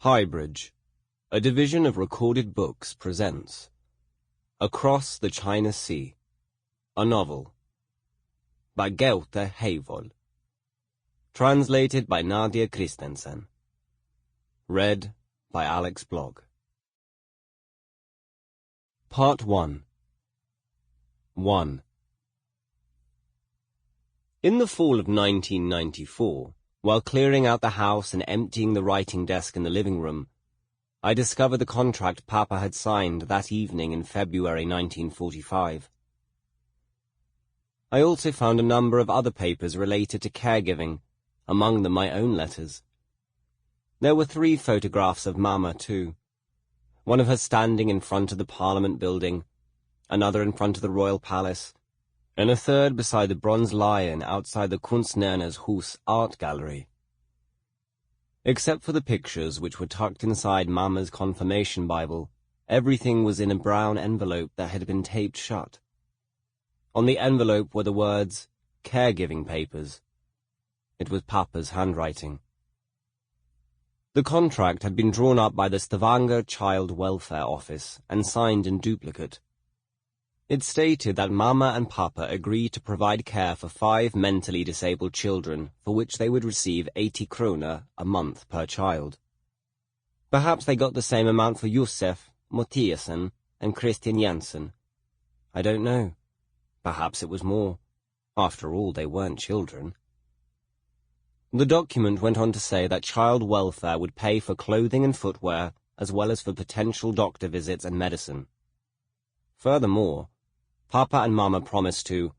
Highbridge, a division of Recorded Books, presents Across the China Sea, a novel, by Gaute Heivoll, translated by Nadia Christensen, read by Alex Bloch. Part 1. 1. In the fall of 1994, while clearing out the house and emptying the writing desk in the living room, I discovered the contract Papa had signed that evening in February 1945. I also found a number of other papers related to caregiving, among them my own letters. There were 3 photographs of Mama, too. One of her standing in front of the Parliament building, another in front of the Royal Palace, and a third beside the bronze lion outside the Kunstnernes Hus art gallery. Except for the pictures which were tucked inside Mama's confirmation Bible, everything was in a brown envelope that had been taped shut. On the envelope were the words, caregiving papers. It was Papa's handwriting. The contract had been drawn up by the Stavanger Child Welfare Office and signed in duplicate. It stated that Mama and Papa agreed to provide care for 5 mentally disabled children, for which they would receive 80 kroner a month per child. Perhaps they got the same amount for Josef, Mathiasen, and Christian Jensen. I don't know. Perhaps it was more. After all, they weren't children. The document went on to say that child welfare would pay for clothing and footwear, as well as for potential doctor visits and medicine. Furthermore, Papa and Mama promised to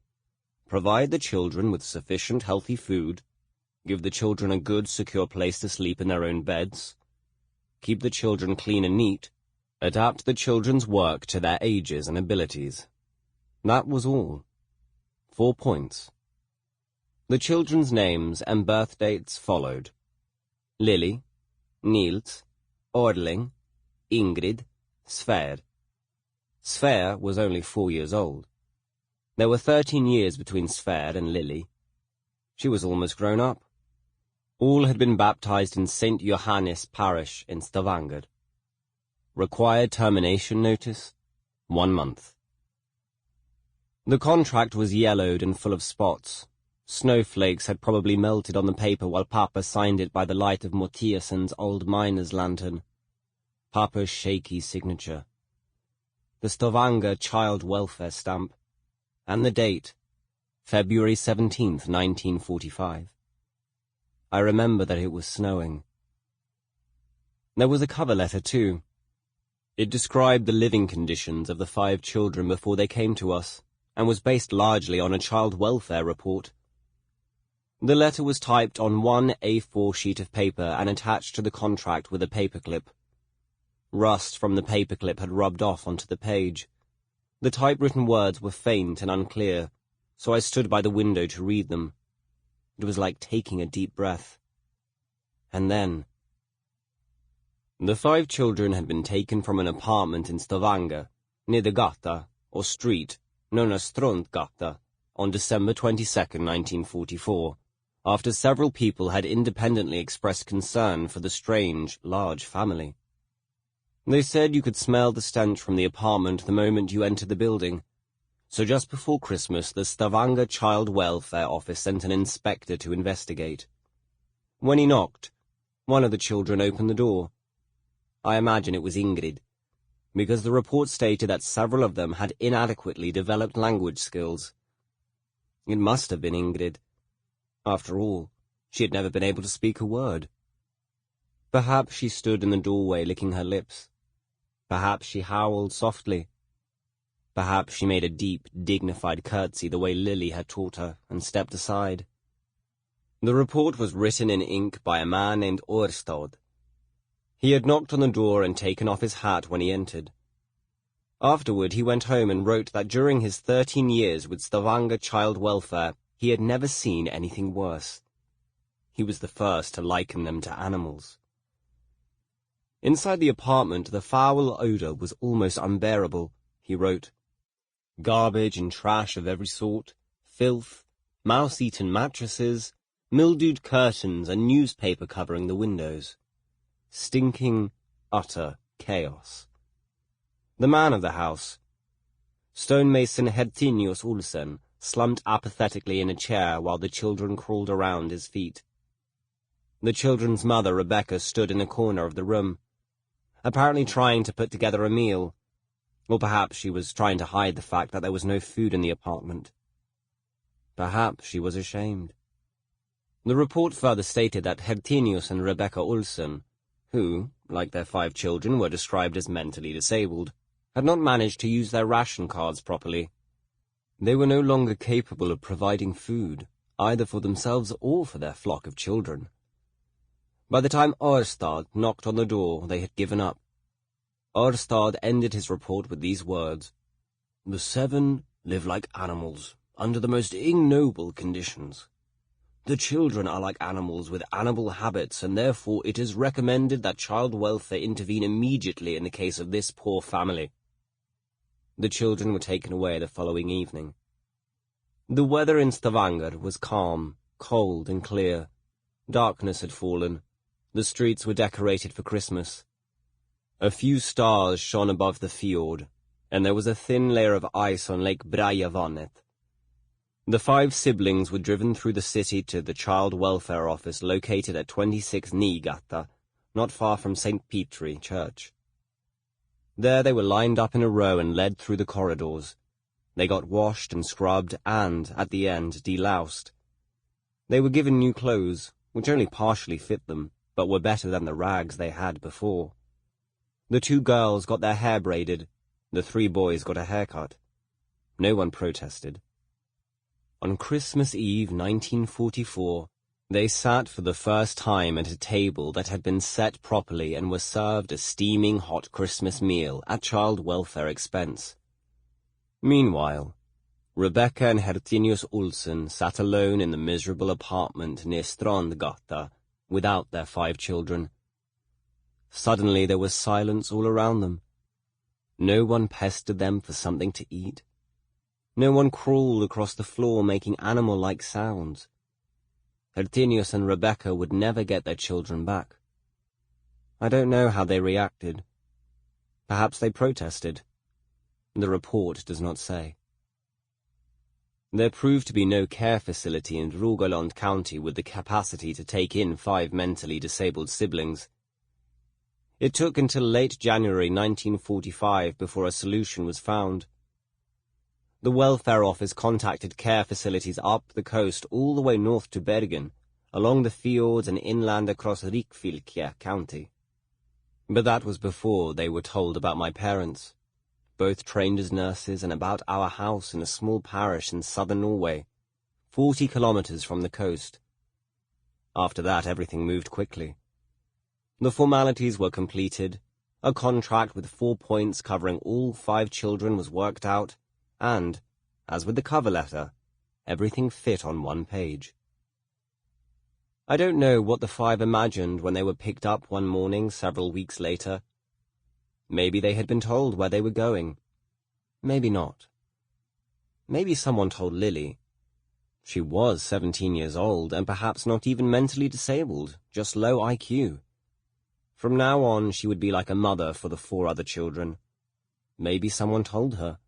provide the children with sufficient healthy food, give the children a good, secure place to sleep in their own beds, keep the children clean and neat, adapt the children's work to their ages and abilities. That was all. 4 points. The children's names and birth dates followed: Lily, Niels, Orling, Ingrid, Sver. Sver was only 4 years old. There were 13 years between Sver and Lily. She was almost grown up. All had been baptized in St. Johannes Parish in Stavanger. Required termination notice, 1 month. The contract was yellowed and full of spots. Snowflakes had probably melted on the paper while Papa signed it by the light of Mathiasen's old miner's lantern. Papa's shaky signature. The Stavanger Child Welfare stamp, and the date, February 17th, 1945. I remember that it was snowing. There was a cover letter, too. It described the living conditions of the 5 children before they came to us, and was based largely on a child welfare report. The letter was typed on 1 A4 sheet of paper and attached to the contract with a paperclip. Rust from the paperclip had rubbed off onto the page. The typewritten words were faint and unclear, so I stood by the window to read them. It was like taking a deep breath. And then, the 5 children had been taken from an apartment in Stavanger, near the gata, or street, known as Strandgata, on December 22nd, 1944, after several people had independently expressed concern for the strange, large family. They said you could smell the stench from the apartment the moment you entered the building, so just before Christmas the Stavanger Child Welfare Office sent an inspector to investigate. When he knocked, one of the children opened the door. I imagine it was Ingrid, because the report stated that several of them had inadequately developed language skills. It must have been Ingrid. After all, she had never been able to speak a word. Perhaps she stood in the doorway licking her lips. Perhaps she howled softly. Perhaps she made a deep, dignified curtsy the way Lily had taught her and stepped aside. The report was written in ink by a man named Årstad. He had knocked on the door and taken off his hat when he entered. Afterward, he went home and wrote that during his 13 years with Stavanger Child Welfare, he had never seen anything worse. He was the first to liken them to animals. Inside the apartment, the foul odor was almost unbearable, he wrote. Garbage and trash of every sort, filth, mouse-eaten mattresses, mildewed curtains and newspaper covering the windows. stinking, utter chaos. The man of the house, stonemason Hertinius Olsen, slumped apathetically in a chair while the children crawled around his feet. The children's mother, Rebecca, stood in a corner of the room, apparently trying to put together a meal, or perhaps she was trying to hide the fact that there was no food in the apartment. Perhaps she was ashamed. The report further stated that Hertinius and Rebecca Olsen, who, like their 5 children, were described as mentally disabled, had not managed to use their ration cards properly. They were no longer capable of providing food, either for themselves or for their flock of children. By the time Årstad knocked on the door, they had given up. Årstad ended his report with these words: "The 7 live like animals, under the most ignoble conditions. The children are like animals with animal habits, and therefore it is recommended that child welfare intervene immediately in the case of this poor family." The children were taken away the following evening. The weather in Stavanger was calm, cold and clear. Darkness had fallen. The streets were decorated for Christmas. A few stars shone above the fjord, and there was a thin layer of ice on Lake Breiavannet. The 5 siblings were driven through the city to the Child Welfare Office located at 26 Nygata, not far from St. Petri Church. There they were lined up in a row and led through the corridors. They got washed and scrubbed and, at the end, deloused. They were given new clothes, which only partially fit them, but were better than the rags they had before. The 2 girls got their hair braided. The 3 boys got a haircut. No one protested. On Christmas Eve 1944, they sat for the first time at a table that had been set properly and were served a steaming hot Christmas meal at child welfare expense. Meanwhile, Rebecca and Hertinius Olsen sat alone in the miserable apartment near Strandgata without their 5 children. Suddenly there was silence all around them. No one pestered them for something to eat. No one crawled across the floor making animal-like sounds. Hertinius and Rebecca would never get their children back. I don't know how they reacted. Perhaps they protested. The report does not say. There proved to be no care facility in Rogaland County with the capacity to take in 5 mentally disabled siblings. It took until late January 1945 before a solution was found. The welfare office contacted care facilities up the coast all the way north to Bergen, along the fjords and inland across Rikfylke County. But that was before they were told about my parents, both trained as nurses, and about our house in a small parish in southern Norway, 40 kilometers from the coast. After that, everything moved quickly. The formalities were completed, a contract with 4 points covering all 5 children was worked out, and, as with the cover letter, everything fit on 1 page. I don't know what the 5 imagined when they were picked up one morning several weeks later. Maybe they had been told where they were going. Maybe not. Maybe someone told Lily. She was 17 years old and perhaps not even mentally disabled, just low IQ. From now on, she would be like a mother for the 4 other children. Maybe someone told her.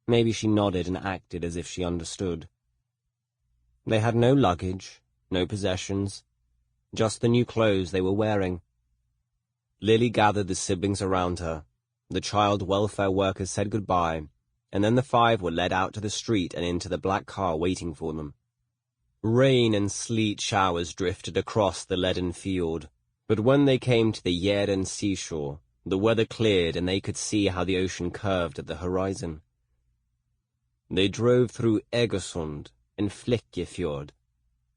Maybe she nodded and acted as if she understood. They had no luggage, no possessions, just the new clothes they were wearing. Lily gathered the siblings around her. The child welfare workers said goodbye, and then the 5 were led out to the street and into the black car waiting for them. Rain and sleet showers drifted across the leaden fjord, but when they came to the Jæren seashore, the weather cleared and they could see how the ocean curved at the horizon. They drove through Egersund and Flekkefjord,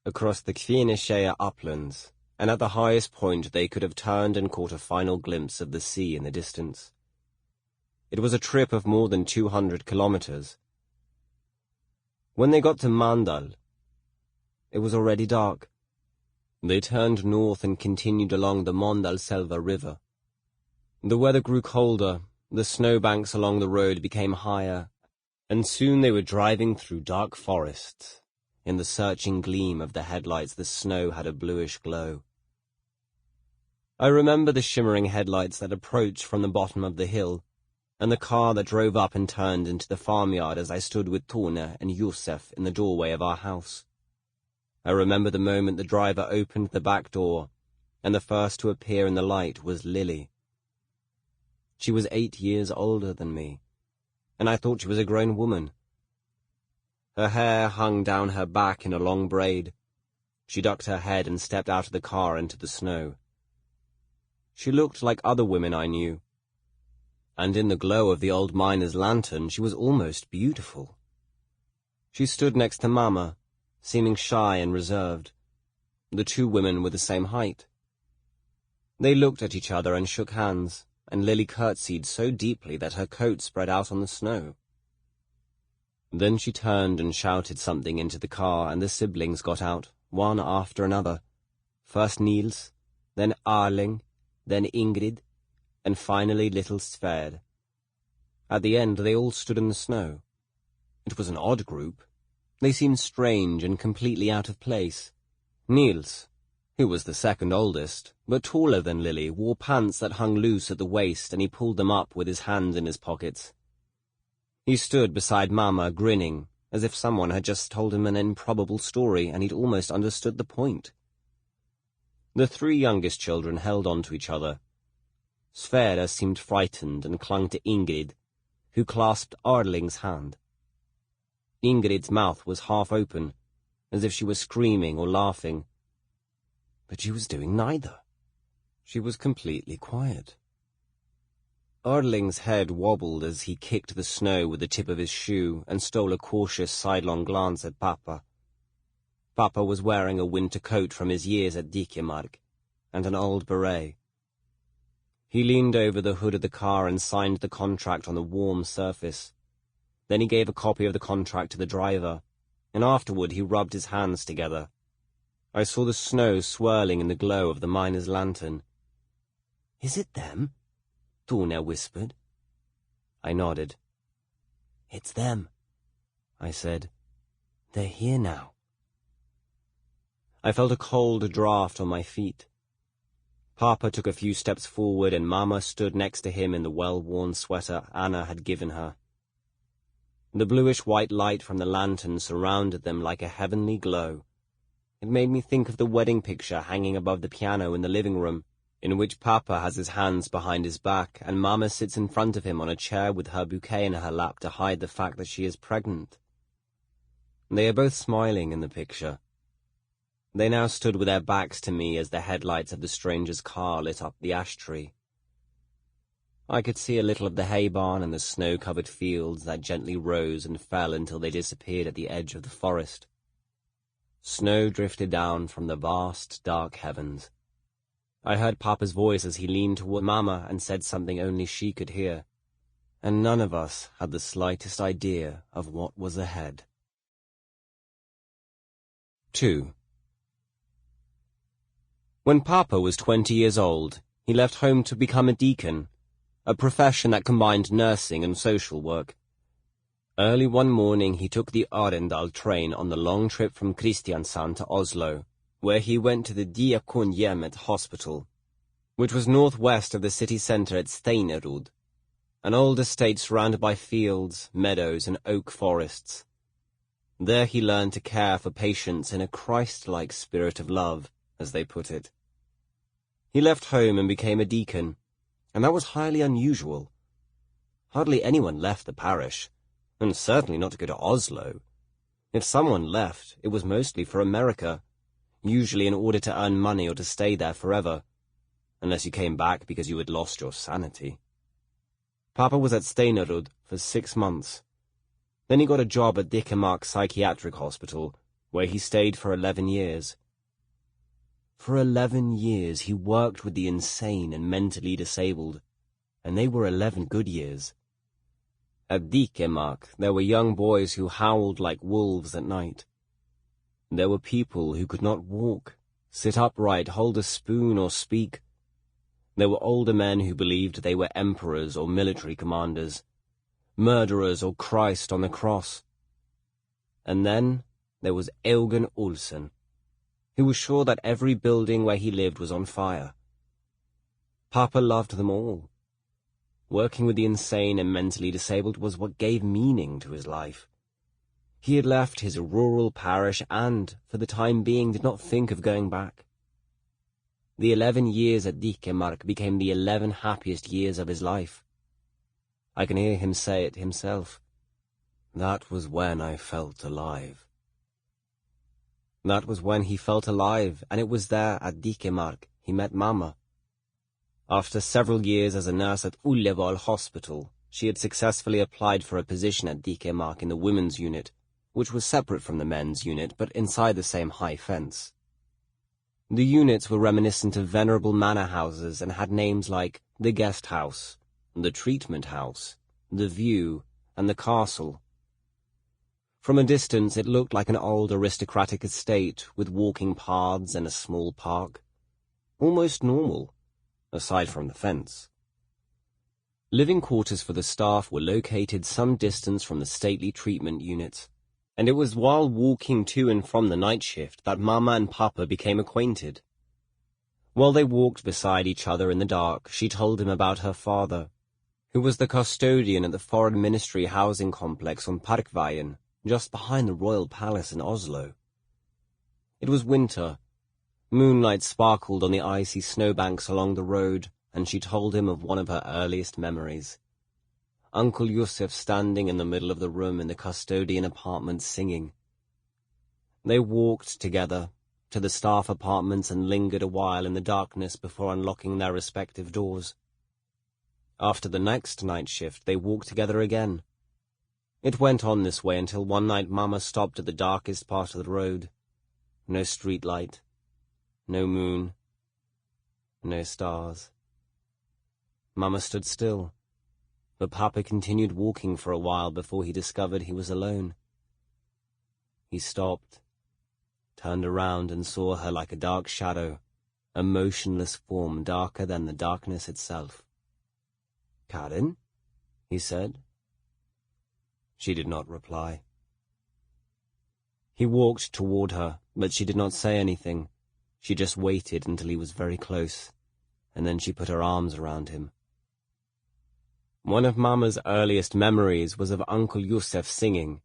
across the Kvinesheia uplands, and at the highest point they could have turned and caught a final glimpse of the sea in the distance. It was a trip of more than 200 kilometers. When they got to Mandal, it was already dark. They turned north and continued along the Mandalselva River. The weather grew colder, the snowbanks along the road became higher, and soon they were driving through dark forests. In the searching gleam of the headlights, the snow had a bluish glow. I remember the shimmering headlights that approached from the bottom of the hill, and the car that drove up and turned into the farmyard as I stood with Tone and Josef in the doorway of our house. I remember the moment the driver opened the back door, and the first to appear in the light was Lily. She was 8 years older than me, and I thought she was a grown woman. Her hair hung down her back in a long braid. She ducked her head and stepped out of the car into the snow. She looked like other women I knew, and in the glow of the old miner's lantern she was almost beautiful. She stood next to Mama, seeming shy and reserved. The two women were the same height. They looked at each other and shook hands, and Lily curtsied so deeply that her coat spread out on the snow. Then she turned and shouted something into the car, and the siblings got out, one after another. First Niels, then Arling, then Ingrid, and finally little Sverd. At the end they all stood in the snow. It was an odd group. They seemed strange and completely out of place. Niels, who was the second oldest, but taller than Lily, wore pants that hung loose at the waist, and he pulled them up with his hands in his pockets. He stood beside Mama, grinning, as if someone had just told him an improbable story and he'd almost understood the point. The three youngest children held on to each other. Sverre seemed frightened and clung to Ingrid, who clasped Arling's hand. Ingrid's mouth was half open, as if she were screaming or laughing. But she was doing neither. She was completely quiet. Arling's head wobbled as he kicked the snow with the tip of his shoe and stole a cautious sidelong glance at Papa. Papa was wearing a winter coat from his years at Dikemark, and an old beret. He leaned over the hood of the car and signed the contract on the warm surface. Then he gave a copy of the contract to the driver, and afterward he rubbed his hands together. I saw the snow swirling in the glow of the miner's lantern. "Is it them?" Tone whispered. I nodded. "It's them," I said. "They're here now." I felt a cold draft on my feet. Papa took a few steps forward, and Mama stood next to him in the well-worn sweater Anna had given her. The bluish-white light from the lantern surrounded them like a heavenly glow. It made me think of the wedding picture hanging above the piano in the living room, in which Papa has his hands behind his back and Mama sits in front of him on a chair with her bouquet in her lap to hide the fact that she is pregnant. They are both smiling in the picture. They now stood with their backs to me as the headlights of the stranger's car lit up the ash tree. I could see a little of the hay barn and the snow-covered fields that gently rose and fell until they disappeared at the edge of the forest. Snow drifted down from the vast, dark heavens. I heard Papa's voice as he leaned toward Mama and said something only she could hear, and none of us had the slightest idea of what was ahead. 2. When Papa was 20 years old, he left home to become a deacon, a profession that combined nursing and social work. Early one morning he took the Arendal train on the long trip from Kristiansand to Oslo, where he went to the Diakonhjemmet hospital, which was northwest of the city centre at Steinerud, an old estate surrounded by fields, meadows, and oak forests. There he learned to care for patients in a Christ-like spirit of love, as they put it. He left home and became a deacon, and that was highly unusual. Hardly anyone left the parish, and certainly not to go to Oslo. If someone left, it was mostly for America, usually in order to earn money or to stay there forever, unless you came back because you had lost your sanity. Papa was at Steinerud for 6 months. Then he got a job at Dikemark Psychiatric Hospital, where he stayed for 11 years. For 11 years he worked with the insane and mentally disabled, and they were 11 good years. At Dikemark there were young boys who howled like wolves at night. There were people who could not walk, sit upright, hold a spoon, or speak. There were older men who believed they were emperors or military commanders, murderers or Christ on the cross. And then there was Eugen Olsen, who was sure that every building where he lived was on fire. Papa loved them all. Working with the insane and mentally disabled was what gave meaning to his life. He had left his rural parish and, for the time being, did not think of going back. The 11 years at Dikemark became the 11 happiest years of his life. I can hear him say it himself. That was when I felt alive. That was when he felt alive, and it was there at Dikemark he met Mama. After several years as a nurse at Ullevål Hospital, she had successfully applied for a position at Dikemark in the women's unit, which was separate from the men's unit but inside the same high fence. The units were reminiscent of venerable manor houses and had names like the Guest House, the Treatment House, the View, and the Castle. From a distance it looked like an old aristocratic estate with walking paths and a small park. Almost normal, aside from the fence. Living quarters for the staff were located some distance from the stately treatment units, and it was while walking to and from the night shift that Mama and Papa became acquainted. While they walked beside each other in the dark, she told him about her father, who was the custodian at the Foreign Ministry housing complex on Parkveien, just behind the Royal Palace in Oslo. It was winter. Moonlight sparkled on the icy snowbanks along the road, and she told him of one of her earliest memories. Uncle Josef standing in the middle of the room in the custodian apartment singing. They walked together to the staff apartments and lingered a while in the darkness before unlocking their respective doors. After the next night shift, they walked together again. It went on this way until one night Mama stopped at the darkest part of the road. No street light. No moon. No stars. Mama stood still, but Papa continued walking for a while before he discovered he was alone. He stopped, turned around and saw her like a dark shadow, a motionless form darker than the darkness itself. "Karin?" he said. She did not reply. He walked toward her, but she did not say anything. She just waited until he was very close, and then she put her arms around him. One of Mama's earliest memories was of Uncle Josef singing.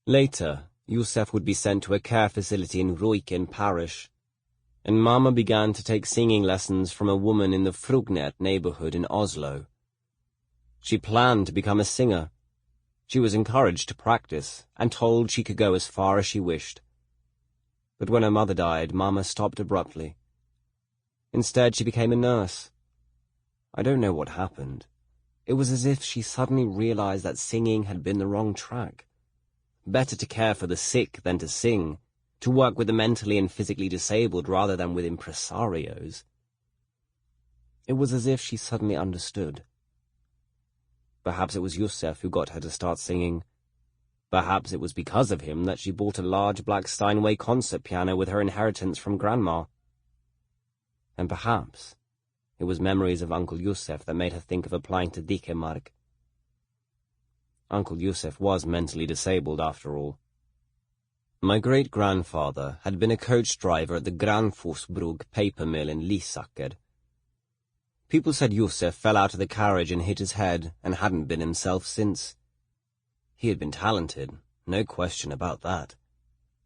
Later, Josef would be sent to a care facility in Røyken parish, and Mama began to take singing lessons from a woman in the Frogner neighborhood in Oslo. She planned to become a singer. She was encouraged to practice, and told she could go as far as she wished. But when her mother died, Mama stopped abruptly. Instead, she became a nurse. I don't know what happened. It was as if she suddenly realized that singing had been the wrong track. Better to care for the sick than to sing, to work with the mentally and physically disabled rather than with impresarios. It was as if she suddenly understood. Perhaps it was Josef who got her to start singing. Perhaps it was because of him that she bought a large black Steinway concert piano with her inheritance from Grandma. And perhaps it was memories of Uncle Josef that made her think of applying to Dikemark. Uncle Josef was mentally disabled, after all. My great-grandfather had been a coach driver at the Granfossbrug paper mill in Lysaker. People said Josef fell out of the carriage and hit his head and hadn't been himself since. He had been talented, no question about that.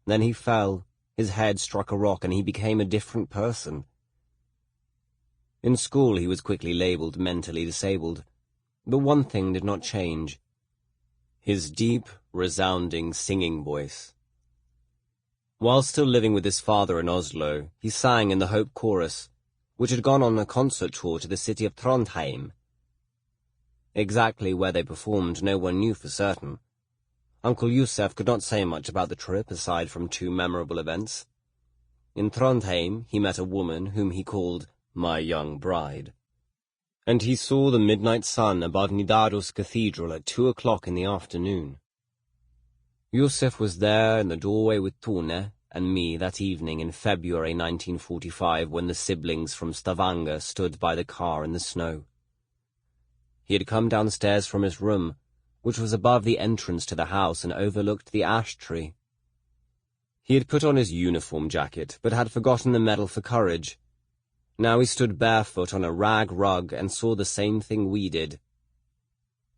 Then he fell, his head struck a rock, and he became a different person. In school he was quickly labeled mentally disabled, but one thing did not change. His deep, resounding singing voice. While still living with his father in Oslo, he sang in the Hope Chorus, which had gone on a concert tour to the city of Trondheim. Exactly where they performed no one knew for certain. Uncle Josef could not say much about the trip aside from two memorable events. In Trondheim he met a woman whom he called my young bride, and he saw the midnight sun above Nidaros Cathedral at 2 o'clock in the afternoon. Josef was there in the doorway with Tone and me that evening in February 1945 when the siblings from Stavanger stood by the car in the snow. He had come downstairs from his room, which was above the entrance to the house and overlooked the ash tree. He had put on his uniform jacket, but had forgotten the medal for courage. Now he stood barefoot on a rag rug and saw the same thing we did.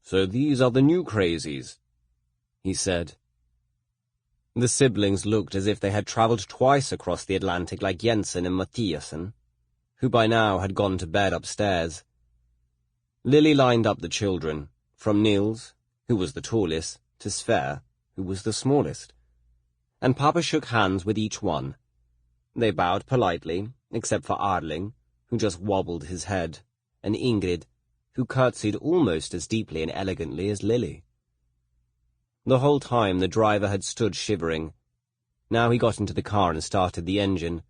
"So these are the new crazies," he said. The siblings looked as if they had travelled twice across the Atlantic like Jensen and Mathiasen, who by now had gone to bed upstairs. Lily lined up the children, from Nils, who was the tallest, to Sverre, who was the smallest, and Papa shook hands with each one. They bowed politely, except for Arling, who just wobbled his head, and Ingrid, who curtsied almost as deeply and elegantly as Lily. The whole time the driver had stood shivering. Now he got into the car and started the engine.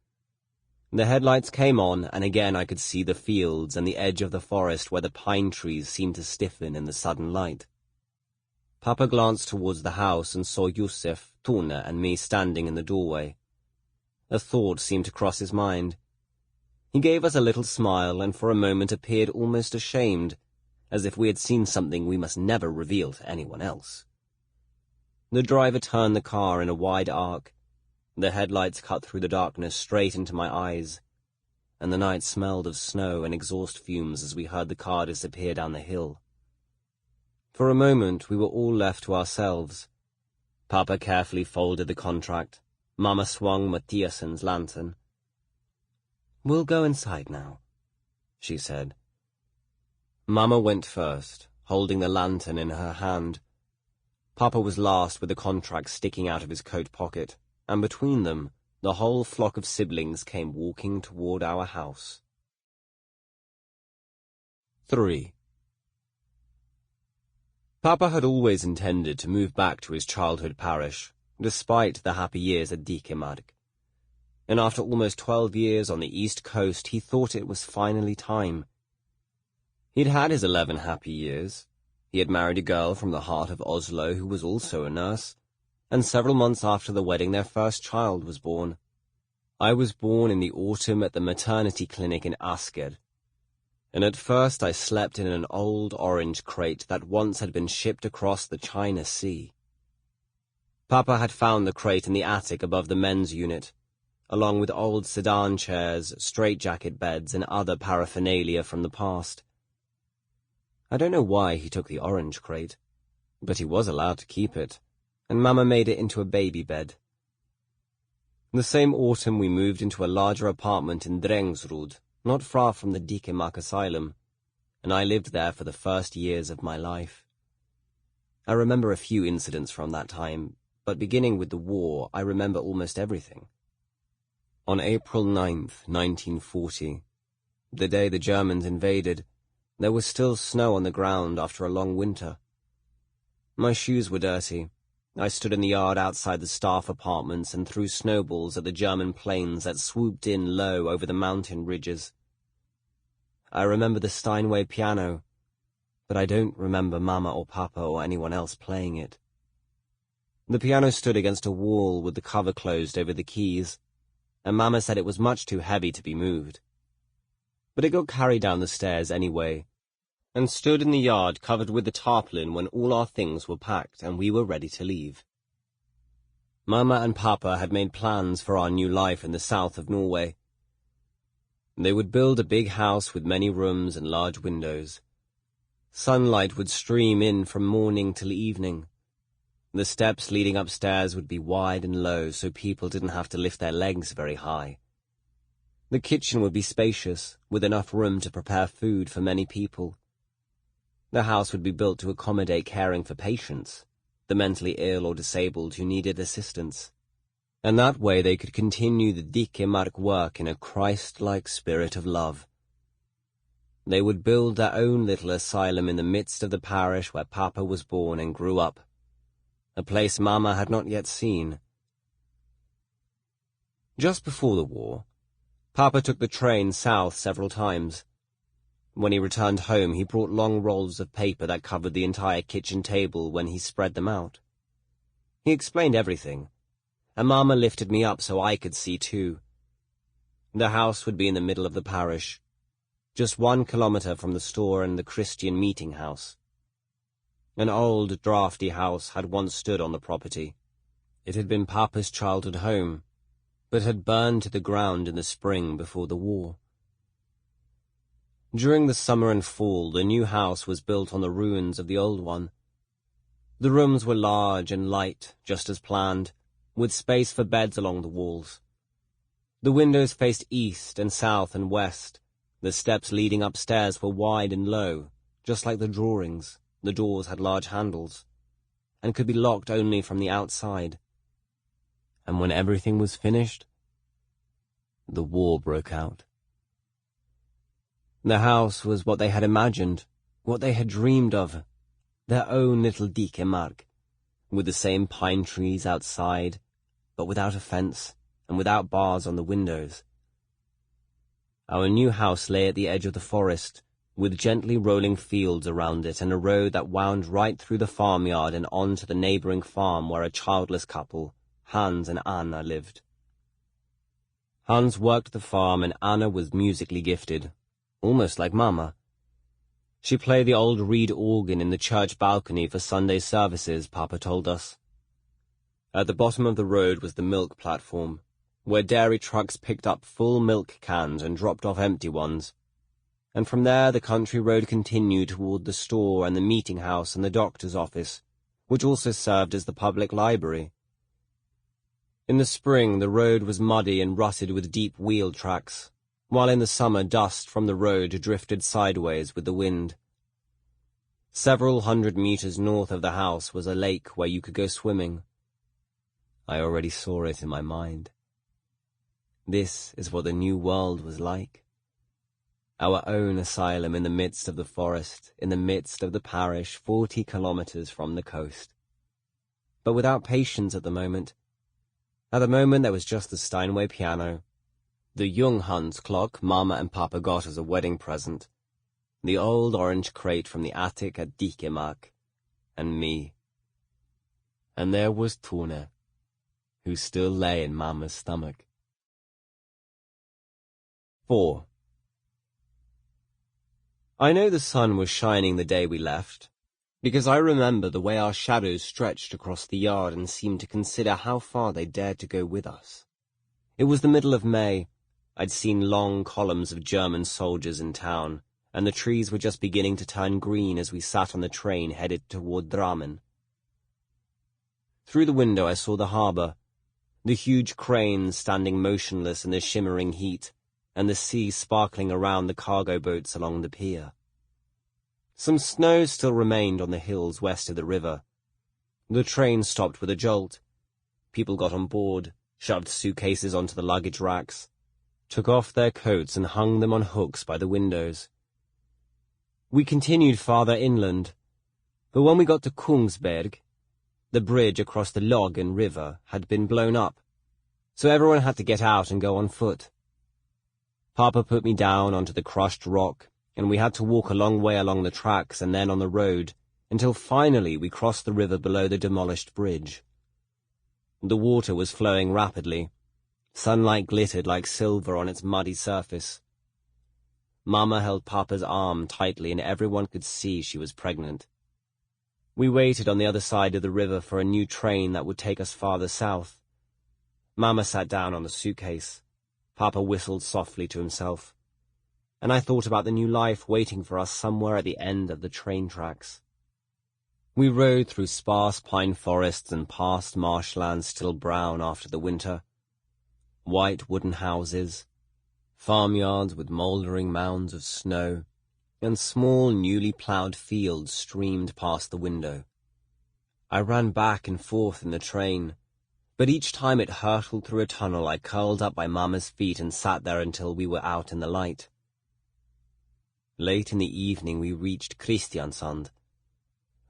The headlights came on, and again I could see the fields and the edge of the forest where the pine trees seemed to stiffen in the sudden light. Papa glanced towards the house and saw Josef, Tone, and me standing in the doorway. A thought seemed to cross his mind. He gave us a little smile and for a moment appeared almost ashamed, as if we had seen something we must never reveal to anyone else. The driver turned the car in a wide arc. The headlights cut through the darkness straight into my eyes, and the night smelled of snow and exhaust fumes as we heard the car disappear down the hill. For a moment we were all left to ourselves. Papa carefully folded the contract. Mama swung Mathiasen's lantern. "We'll go inside now," she said. Mama went first, holding the lantern in her hand. Papa was last with the contract sticking out of his coat pocket, and between them, the whole flock of siblings came walking toward our house. 3. Papa had always intended to move back to his childhood parish, despite the happy years at Dikemark. And after almost 12 years on the east coast, he thought it was finally time. He'd had his 11 happy years. He had married a girl from the heart of Oslo who was also a nurse, and several months after the wedding their first child was born. I was born in the autumn at the maternity clinic in Asker, and at first I slept in an old orange crate that once had been shipped across the China Sea. Papa had found the crate in the attic above the men's unit, along with old sedan chairs, straitjacket beds, and other paraphernalia from the past. I don't know why he took the orange crate, but he was allowed to keep it, and Mama made it into a baby bed. The same autumn we moved into a larger apartment in Drengsrud, not far from the Dikemark Asylum, and I lived there for the first years of my life. I remember a few incidents from that time, but beginning with the war, I remember almost everything. On April 9th, 1940, the day the Germans invaded, there was still snow on the ground after a long winter. My shoes were dirty. I stood in the yard outside the staff apartments and threw snowballs at the German planes that swooped in low over the mountain ridges. I remember the Steinway piano, but I don't remember Mama or Papa or anyone else playing it. The piano stood against a wall with the cover closed over the keys, and Mama said it was much too heavy to be moved. But it got carried down the stairs anyway, and stood in the yard covered with the tarpaulin when all our things were packed and we were ready to leave. Mama and Papa had made plans for our new life in the south of Norway. They would build a big house with many rooms and large windows. Sunlight would stream in from morning till evening. The steps leading upstairs would be wide and low so people didn't have to lift their legs very high. The kitchen would be spacious, with enough room to prepare food for many people. The house would be built to accommodate caring for patients, the mentally ill or disabled who needed assistance, and that way they could continue the Dikemark work in a Christ-like spirit of love. They would build their own little asylum in the midst of the parish where Papa was born and grew up, a place Mama had not yet seen. Just before the war, Papa took the train south several times. When he returned home, he brought long rolls of paper that covered the entire kitchen table when he spread them out. He explained everything, and Mama lifted me up so I could see too. The house would be in the middle of the parish, just 1 kilometer from the store and the Christian meeting house. An old, draughty house had once stood on the property. It had been Papa's childhood home, but had burned to the ground in the spring before the war. During the summer and fall, the new house was built on the ruins of the old one. The rooms were large and light, just as planned, with space for beds along the walls. The windows faced east and south and west. The steps leading upstairs were wide and low, just like the drawings. The doors had large handles, and could be locked only from the outside. And when everything was finished, the war broke out. The house was what they had imagined, what they had dreamed of, their own little Dikemark, with the same pine trees outside, but without a fence and without bars on the windows. Our new house lay at the edge of the forest, with gently rolling fields around it and a road that wound right through the farmyard and on to the neighboring farm where a childless couple, Hans and Anna, lived. Hans worked the farm and Anna was musically gifted, almost like Mama. She played the old reed organ in the church balcony for Sunday services, Papa told us. At the bottom of the road was the milk platform, where dairy trucks picked up full milk cans and dropped off empty ones. And from there the country road continued toward the store and the meeting house and the doctor's office, which also served as the public library. In the spring the road was muddy and rutted with deep wheel tracks, while in the summer dust from the road drifted sideways with the wind. Several hundred meters north of the house was a lake where you could go swimming. I already saw it in my mind. This is what the new world was like. Our own asylum in the midst of the forest, in the midst of the parish 40 kilometers from the coast. But without patience at the moment. At the moment there was just the Steinway piano, the young Hans clock Mama and Papa got as a wedding present, the old orange crate from the attic at Dikemark, and me. And there was Tone, who still lay in Mama's stomach. 4. I know the sun was shining the day we left, because I remember the way our shadows stretched across the yard and seemed to consider how far they dared to go with us. It was the middle of May. I'd seen long columns of German soldiers in town, and the trees were just beginning to turn green as we sat on the train headed toward Drammen. Through the window I saw the harbour, the huge cranes standing motionless in the shimmering heat, and the sea sparkling around the cargo boats along the pier. Some snow still remained on the hills west of the river. The train stopped with a jolt. People got on board, shoved suitcases onto the luggage racks, took off their coats and hung them on hooks by the windows. We continued farther inland, but when we got to Kungsberg, the bridge across the Loggen River had been blown up, so everyone had to get out and go on foot. Papa put me down onto the crushed rock, and we had to walk a long way along the tracks and then on the road, until finally we crossed the river below the demolished bridge. The water was flowing rapidly. Sunlight glittered like silver on its muddy surface. Mama held Papa's arm tightly and everyone could see she was pregnant. We waited on the other side of the river for a new train that would take us farther south. Mama sat down on the suitcase. Papa whistled softly to himself. And I thought about the new life waiting for us somewhere at the end of the train tracks. We rode through sparse pine forests and past marshlands still brown after the winter. White wooden houses, farmyards with mouldering mounds of snow, and small newly ploughed fields streamed past the window. I ran back and forth in the train, but each time it hurtled through a tunnel I curled up by Mama's feet and sat there until we were out in the light. Late in the evening we reached Kristiansand.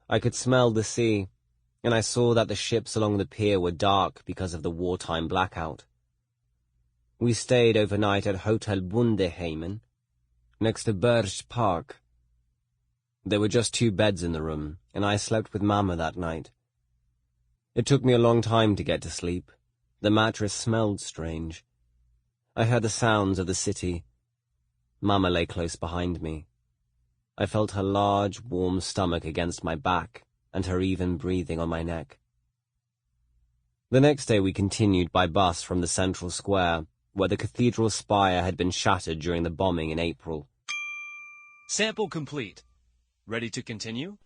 I could smell the sea, and I saw that the ships along the pier were dark because of the wartime blackout. We stayed overnight at Hotel Bundeheimen, next to Berge Park. There were just 2 beds in the room, and I slept with Mama that night. It took me a long time to get to sleep. The mattress smelled strange. I heard the sounds of the city. Mama lay close behind me. I felt her large, warm stomach against my back, and her even breathing on my neck. The next day we continued by bus from the central square, where the cathedral spire had been shattered during the bombing in April. Sample complete. Ready to continue?